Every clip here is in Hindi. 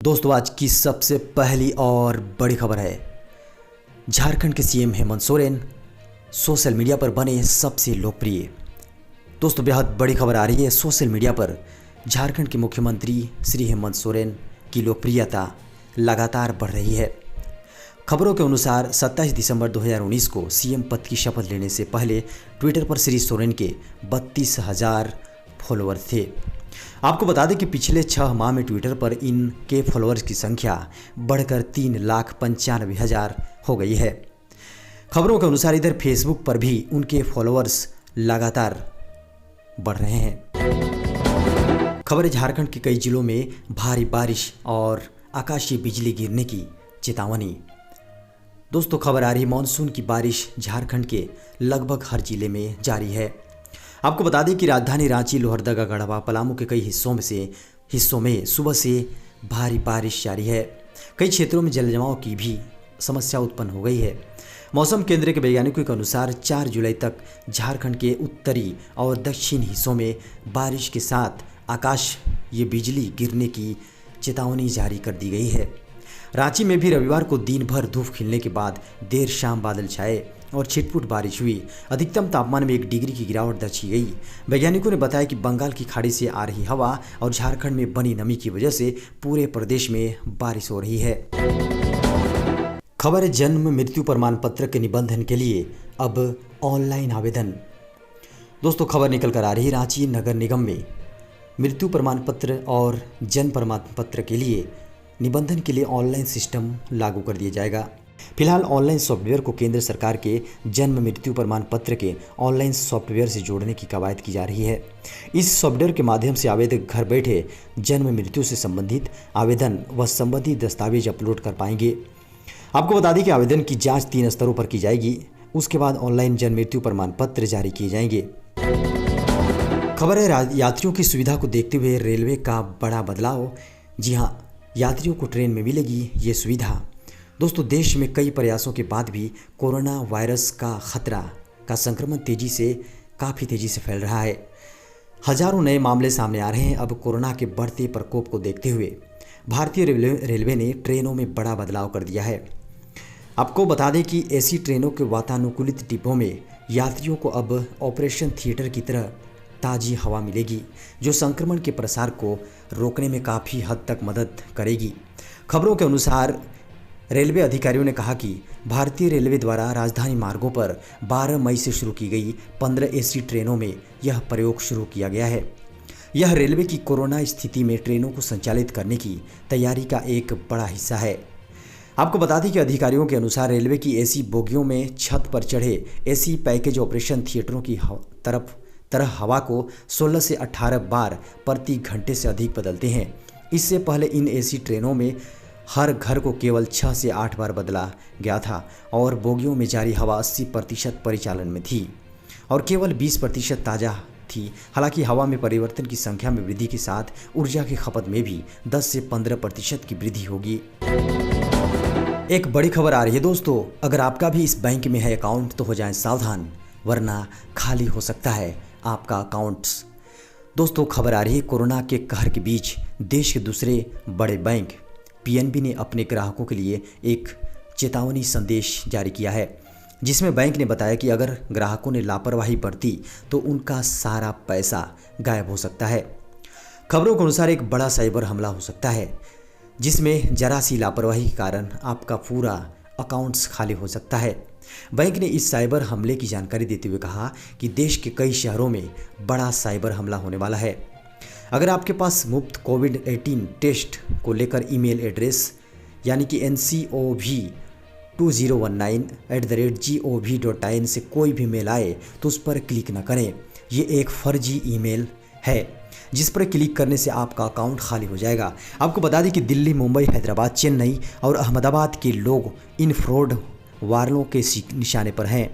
दोस्तों आज की सबसे पहली और बड़ी खबर है। झारखंड के CM Hemant Soren social media पर बने सबसे लोकप्रिय। दोस्तों बेहद बड़ी खबर आ रही है। सोशल मीडिया पर झारखंड के मुख्यमंत्री श्री हेमंत सोरेन की लोकप्रियता लगातार बढ़ रही है। खबरों के अनुसार 27 दिसंबर 2019 को सीएम पद की शपथ लेने से पहले ट्विटर पर श्री सोरेन के 32,000 फॉलोअर थे। आपको बता दें कि पिछले 6 माह में ट्विटर पर इनके फॉलोअर्स की संख्या बढ़कर 3,95,000 हो गई है। खबरों के अनुसार इधर फेसबुक पर भी उनके फॉलोअर्स लगातार बढ़ रहे हैं। खबर है झारखंड के कई जिलों में भारी बारिश और आकाशीय बिजली गिरने की चेतावनी। दोस्तों खबर आ रही मानसून की बारिश झारखंड के लगभग हर जिले में जारी है। आपको बता दें कि राजधानी रांची, लोहरदगा, गढ़वा, पलामू के कई हिस्सों में सुबह से भारी बारिश जारी है। कई क्षेत्रों में जलजमाव की भी समस्या उत्पन्न हो गई है। मौसम केंद्र के वैज्ञानिकों के अनुसार 4 जुलाई तक झारखंड के उत्तरी और दक्षिण हिस्सों में बारिश के साथ आकाशीय बिजली गिरने की चेतावनी जारी कर दी गई है। रांची में भी रविवार को दिन भर धूप खिलने के बाद देर शाम बादल छाए और छिटपुट बारिश हुई। अधिकतम तापमान में 1 डिग्री की गिरावट दर्ज की गई। वैज्ञानिकों ने बताया कि बंगाल की खाड़ी से आ रही हवा और झारखंड में बनी नमी की वजह से पूरे प्रदेश में बारिश हो रही है। खबर है जन्म मृत्यु प्रमाण पत्र के निबंधन के लिए अब ऑनलाइन आवेदन। दोस्तों खबर निकल कर आ रही रांची नगर निगम में मृत्यु प्रमाण पत्र और जन्म प्रमाण पत्र के लिए निबंधन के लिए ऑनलाइन सिस्टम लागू कर दिया जाएगा। फिलहाल ऑनलाइन सॉफ्टवेयर को केंद्र सरकार के जन्म मृत्यु प्रमाण पत्र के ऑनलाइन सॉफ्टवेयर से जोड़ने की कवायद की जा रही है। इस सॉफ्टवेयर के माध्यम से आवेदक घर बैठे जन्म मृत्यु से संबंधित आवेदन व संबंधित दस्तावेज अपलोड कर पाएंगे। आपको बता दें कि आवेदन की जांच 3 स्तरों पर की जाएगी। उसके बाद ऑनलाइन जन्म मृत्यु प्रमाण पत्र जारी किए जाएंगे। खबर है यात्रियों की सुविधा को देखते हुए रेलवे का बड़ा बदलाव। जी हाँ, यात्रियों को ट्रेन में मिलेगी ये सुविधा। दोस्तों देश में कई प्रयासों के बाद भी कोरोना वायरस का खतरा का संक्रमण काफ़ी तेज़ी से फैल रहा है। हजारों नए मामले सामने आ रहे हैं। अब कोरोना के बढ़ते प्रकोप को देखते हुए भारतीय रेलवे ने ट्रेनों में बड़ा बदलाव कर दिया है। आपको बता दें कि ऐसी ट्रेनों के वातानुकूलित डिब्बों में यात्रियों को अब ऑपरेशन थिएटर की तरह ताज़ी हवा मिलेगी, जो संक्रमण के प्रसार को रोकने में काफ़ी हद तक मदद करेगी। खबरों के अनुसार रेलवे अधिकारियों ने कहा कि भारतीय रेलवे द्वारा राजधानी मार्गों पर 12 मई से शुरू की गई 15 एसी ट्रेनों में यह प्रयोग शुरू किया गया है। यह रेलवे की कोरोना स्थिति में ट्रेनों को संचालित करने की तैयारी का एक बड़ा हिस्सा है। आपको बता दें कि अधिकारियों के अनुसार रेलवे की एसी बोगियों में छत पर चढ़े एसी पैकेज ऑपरेशन थिएटरों की तरह हवा को 16 से 18 बार प्रति घंटे से अधिक बदलते हैं। इससे पहले इन एसी ट्रेनों में हर घर को केवल 6 से 8 बार बदला गया था और बोगियों में जारी हवा 80% परिचालन में थी और केवल 20% ताज़ा थी। हालांकि हवा में परिवर्तन की संख्या में वृद्धि के साथ ऊर्जा की खपत में भी 10 से 15% की वृद्धि होगी। एक बड़ी खबर आ रही है दोस्तों, अगर आपका भी इस बैंक में है अकाउंट तो हो जाएं सावधान, वरना खाली हो सकता है आपका अकाउंट्स। दोस्तों खबर आ रही है कोरोना के कहर के बीच देश के दूसरे बड़े बैंक पीएनबी ने अपने ग्राहकों के लिए एक चेतावनी संदेश जारी किया है, जिसमें बैंक ने बताया कि अगर ग्राहकों ने लापरवाही बरती तो उनका सारा पैसा गायब हो सकता है। खबरों के अनुसार एक बड़ा साइबर हमला हो सकता है, जिसमें जरा सी लापरवाही के कारण आपका पूरा अकाउंट्स खाली हो सकता है। बैंक ने इस साइबर हमले की जानकारी देते हुए कहा कि देश के कई शहरों में बड़ा साइबर हमला होने वाला है। अगर आपके पास मुफ्त कोविड-19 टेस्ट को लेकर ईमेल एड्रेस यानी कि ncov2019@gov.in से कोई भी मेल आए तो उस पर क्लिक न करें। ये एक फर्जी ईमेल है जिस पर क्लिक करने से आपका अकाउंट खाली हो जाएगा। आपको बता दें कि दिल्ली, मुंबई, हैदराबाद, चेन्नई और अहमदाबाद के लोग इन फ्रॉड वायरलों के निशाने पर हैं।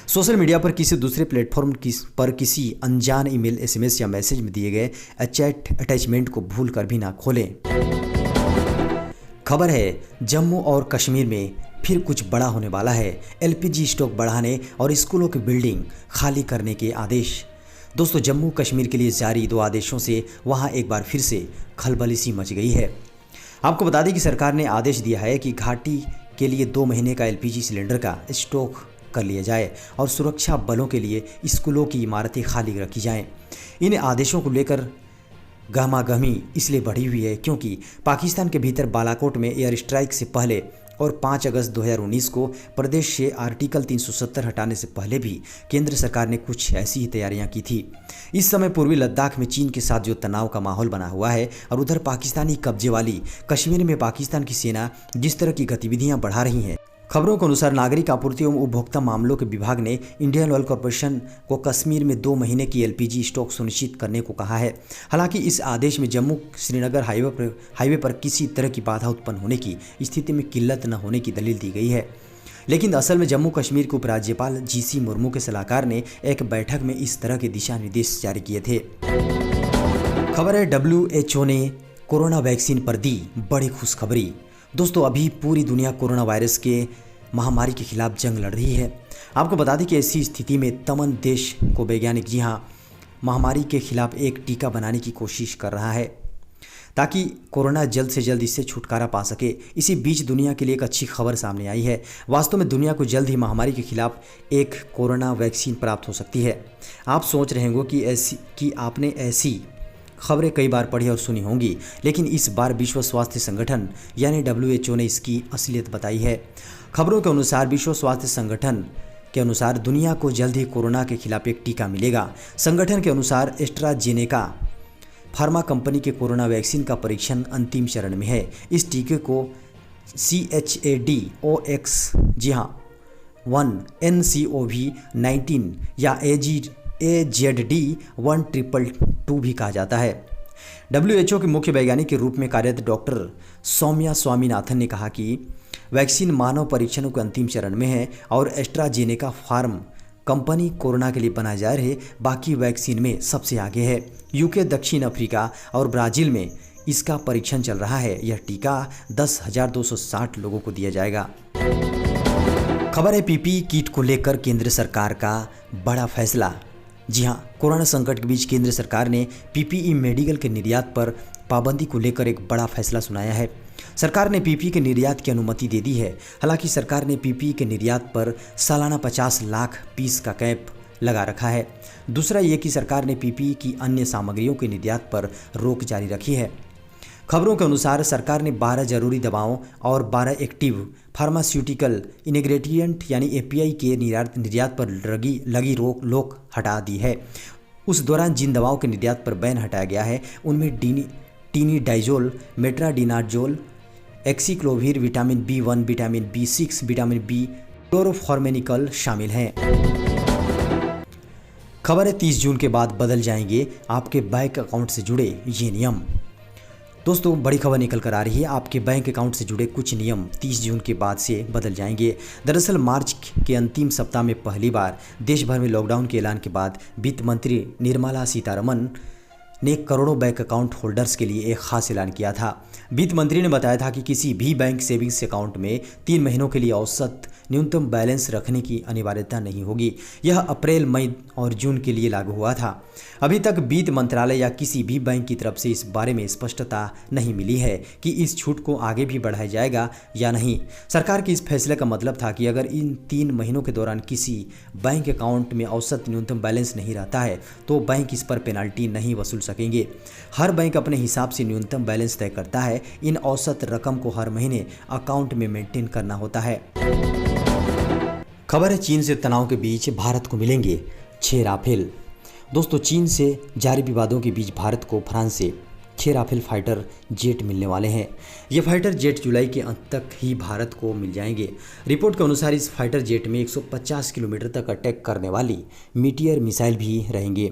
सोशल मीडिया पर किसी दूसरे प्लेटफॉर्म पर किसी अनजान ईमेल, एसएमएस या मैसेज में दिए गए चैट अटैचमेंट को भूल कर भी ना खोलें। खबर है जम्मू और कश्मीर में फिर कुछ बड़ा होने वाला है। एलपीजी स्टॉक बढ़ाने और स्कूलों की बिल्डिंग खाली करने के आदेश। दोस्तों जम्मू कश्मीर के लिए जारी 2 आदेशों से वहां एक बार फिर से खलबली सी मच गई है। आपको बता दें कि सरकार ने आदेश दिया है कि घाटी के लिए 2 महीने का एलपीजी सिलेंडर का स्टॉक कर लिया जाए और सुरक्षा बलों के लिए स्कूलों की इमारतें खाली रखी जाएं। इन आदेशों को लेकर गहमागहमी इसलिए बढ़ी हुई है क्योंकि पाकिस्तान के भीतर बालाकोट में एयर स्ट्राइक से पहले और 5 अगस्त 2019 को प्रदेश से आर्टिकल 370 हटाने से पहले भी केंद्र सरकार ने कुछ ऐसी ही तैयारियां की थी। इस समय पूर्वी लद्दाख में चीन के साथ जो तनाव का माहौल बना हुआ है और उधर पाकिस्तानी कब्जे वाली कश्मीर में पाकिस्तान की सेना जिस तरह की गतिविधियां बढ़ा रही हैं। खबरों के अनुसार नागरिक आपूर्ति एवं उपभोक्ता मामलों के विभाग ने इंडियन ऑयल कॉरपोरेशन को कश्मीर में 2 महीने की एलपीजी स्टॉक सुनिश्चित करने को कहा है। हालांकि इस आदेश में जम्मू श्रीनगर हाईवे पर किसी तरह की बाधा उत्पन्न होने की स्थिति में किल्लत न होने की दलील दी गई है, लेकिन असल में जम्मू कश्मीर के उपराज्यपाल जीसी मुर्मू के सलाहकार ने एक बैठक में इस तरह के दिशा निर्देश जारी किए थे। खबर है WHO ने कोरोना वैक्सीन पर दी बड़ी खुशखबरी। दोस्तों, अभी पूरी दुनिया कोरोना वायरस के महामारी के खिलाफ जंग लड़ रही है। आपको बता दें कि ऐसी स्थिति में तमाम देश को वैज्ञानिक महामारी के खिलाफ एक टीका बनाने की कोशिश कर रहा है ताकि कोरोना जल्द से जल्द इससे छुटकारा पा सके। इसी बीच दुनिया के लिए एक अच्छी खबर सामने आई है। वास्तव में दुनिया को जल्द ही महामारी के खिलाफ एक कोरोना वैक्सीन प्राप्त हो सकती है। आप सोच रहे होंगे कि आपने ऐसी खबरें कई बार पढ़ी और सुनी होंगी, लेकिन इस बार विश्व स्वास्थ्य संगठन यानी WHO ने इसकी असलियत बताई है। खबरों के अनुसार विश्व स्वास्थ्य संगठन के अनुसार दुनिया को जल्द ही कोरोना के खिलाफ एक टीका मिलेगा। संगठन के अनुसार एस्ट्राजेनेका फार्मा कंपनी के कोरोना वैक्सीन का परीक्षण अंतिम चरण में है। इस टीके को CHAdOx 1NCOV19 या AZD1222 भी कहा जाता है। WHO के मुख्य वैज्ञानिक के रूप में कार्यरत डॉक्टर सौम्या स्वामीनाथन ने कहा कि वैक्सीन मानव परीक्षणों के अंतिम चरण में है और एस्ट्राजेनेका फार्म कंपनी कोरोना के लिए बनाए जा रहे बाकी वैक्सीन में सबसे आगे है। यूके, दक्षिण अफ्रीका और ब्राज़ील में इसका परीक्षण चल रहा है। यह टीका 10,260 लोगों को दिया जाएगा। खबर है PPE किट को लेकर केंद्र सरकार का बड़ा फैसला। जी हां, कोरोना संकट के बीच केंद्र सरकार ने PPE मेडिकल के निर्यात पर पाबंदी को लेकर एक बड़ा फैसला सुनाया है। सरकार ने PPE के निर्यात की अनुमति दे दी है। हालांकि सरकार ने PPE के निर्यात पर सालाना 50 लाख पीस का कैप लगा रखा है। दूसरा ये कि सरकार ने PPE की अन्य सामग्रियों के निर्यात पर रोक जारी रखी है। खबरों के अनुसार सरकार ने 12 जरूरी दवाओं और 12 एक्टिव फार्मास्यूटिकल इंग्रेडिएंट यानी API के निर्यात पर लगी रोक हटा दी है। उस दौरान जिन दवाओं के निर्यात पर बैन हटाया गया है उनमें tinidazole, metronidazole, acyclovir, vitamin B1, vitamin B6, vitamin B, chloramphenicol शामिल हैं। खबर है 30 जून के बाद बदल जाएंगे आपके बैंक अकाउंट से जुड़े ये नियम। दोस्तों, बड़ी खबर निकल कर आ रही है। आपके बैंक अकाउंट से जुड़े कुछ नियम 30 जून के बाद से बदल जाएंगे। दरअसल मार्च के अंतिम सप्ताह में पहली बार देश भर में लॉकडाउन के ऐलान के बाद वित्त मंत्री निर्मला सीतारमण ने करोड़ों बैंक अकाउंट होल्डर्स के लिए एक खास ऐलान किया था। वित्त मंत्री ने बताया था कि किसी भी बैंक सेविंग्स अकाउंट में 3 महीनों के लिए औसत न्यूनतम बैलेंस रखने की अनिवार्यता नहीं होगी। यह अप्रैल, मई और जून के लिए लागू हुआ था। अभी तक वित्त मंत्रालय या किसी भी बैंक की तरफ से इस बारे में स्पष्टता नहीं मिली है कि इस छूट को आगे भी बढ़ाया जाएगा या नहीं। सरकार के इस फैसले का मतलब था कि अगर इन 3 महीनों के दौरान किसी बैंक अकाउंट में औसत न्यूनतम बैलेंस नहीं रहता है तो बैंक इस पर पेनाल्टी नहीं वसूल सकेंगे। हर बैंक अपने हिसाब से न्यूनतम बैलेंस तय करता है। इन औसत रकम को हर महीने अकाउंट में मेंटेन करना होता है। खबर है चीन से तनाव के बीच भारत को मिलेंगे 6 राफेल। दोस्तों, चीन से जारी विवादों के बीच भारत को फ्रांस से 6 राफेल फाइटर जेट मिलने वाले हैं। ये फाइटर जेट जुलाई के अंत तक ही भारत को मिल जाएंगे। रिपोर्ट के अनुसार इस फाइटर जेट में 150 किलोमीटर तक अटैक करने वाली मीटियर मिसाइल भी रहेंगे।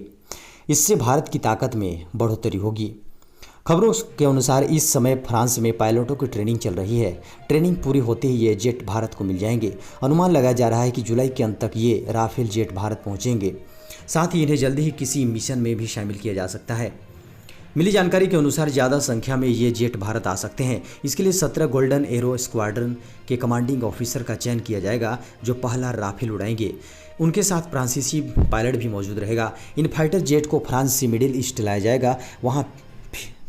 इससे भारत की ताकत में बढ़ोतरी होगी। खबरों के अनुसार इस समय फ्रांस में पायलटों की ट्रेनिंग चल रही है। ट्रेनिंग पूरी होते ही ये जेट भारत को मिल जाएंगे। अनुमान लगाया जा रहा है कि जुलाई के अंत तक ये राफेल जेट भारत पहुंचेंगे। साथ ही इन्हें जल्दी ही किसी मिशन में भी शामिल किया जा सकता है। मिली जानकारी के अनुसार ज़्यादा संख्या में ये जेट भारत आ सकते हैं। इसके लिए 17 गोल्डन एरो स्क्वाड्रन के कमांडिंग ऑफिसर का चयन किया जाएगा जो पहला राफेल उड़ाएंगे। उनके साथ फ्रांसीसी पायलट भी मौजूद रहेगा। इन फाइटर जेट को फ्रांस से मिडिल ईस्ट लाया जाएगा। वहाँ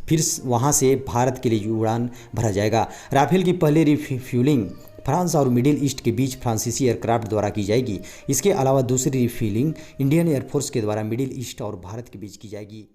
फिर वहाँ से भारत के लिए उड़ान भरा जाएगा। राफेल की पहली रिफ्यूलिंग फ्रांस और मिडिल ईस्ट के बीच फ्रांसीसी एयरक्राफ्ट द्वारा की जाएगी। इसके अलावा दूसरी रिफ्यूलिंग इंडियन एयरफोर्स के द्वारा मिडिल ईस्ट और भारत के बीच की जाएगी।